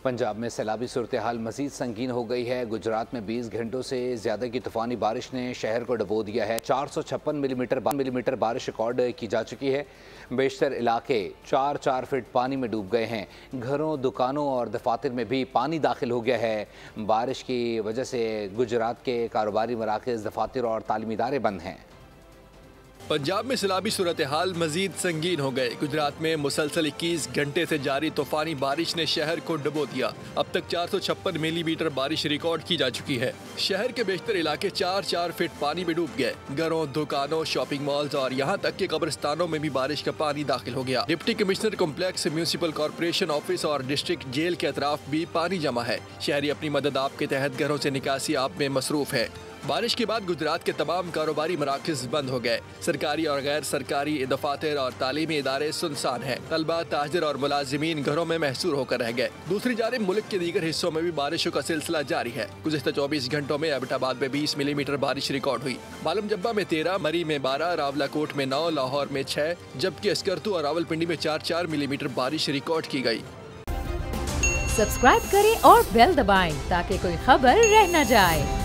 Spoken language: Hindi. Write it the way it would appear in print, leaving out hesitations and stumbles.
पंजाब में सैलाबी सूरत हाल मजीद संगीन हो गई है। गुजरात में 20 घंटों से ज़्यादा की तूफ़ानी बारिश ने शहर को डुबो दिया है। 456 मिलीमीटर बारिश रिकॉर्ड की जा चुकी है। बेशतर इलाके 4-4 फीट पानी में डूब गए हैं। घरों, दुकानों और दफातर में भी पानी दाखिल हो गया है। बारिश की वजह से गुजरात के कारोबारी मराकज़, दफातर और तालीमी इदारे बंद हैं। पंजाब में सैलाबी सूरत हाल मजीद संगीन हो गए। गुजरात में मुसलसल 21 घंटे से जारी तूफानी बारिश ने शहर को डुबो दिया। अब तक 456 मिलीमीटर बारिश रिकॉर्ड की जा चुकी है। शहर के बेशतर इलाके 4-4 फीट पानी में डूब गए। घरों, दुकानों, शॉपिंग मॉल्स और यहाँ तक के कब्रिस्तानों में भी बारिश का पानी दाखिल हो गया। Deputy commissioner complex, municipal corporation office और डिस्ट्रिक्ट जेल के अतराफ भी पानी जमा है। शहरी अपनी मदद आप के तहत घरों से निकासी आप में मसरूफ है। बारिश के बाद गुजरात के तमाम कारोबारी मराकज़ बंद हो गए। सरकारी और गैर सरकारी दफातर और तालीमी इदारे सुनसान हैं। तलबा, ताजिर और मुलाजिमीन घरों में महसूर होकर रह गए। दूसरी जानिब मुल्क के दीगर हिस्सों में भी बारिशों का सिलसिला जारी है। गुज़िश्ता 24 घंटों में एबटाबाद में 20 मिलीमीटर बारिश रिकॉर्ड हुई। मालूम जब्बा में 13, मरी में 12, रावलाकोट में 9, लाहौर में 6, जबकि अस्करतू और रावलपिंडी में 4-4 मिलीमीटर बारिश रिकॉर्ड की गई। सब्सक्राइब करें और बेल दबाएं ताकि कोई खबर रह न जाए।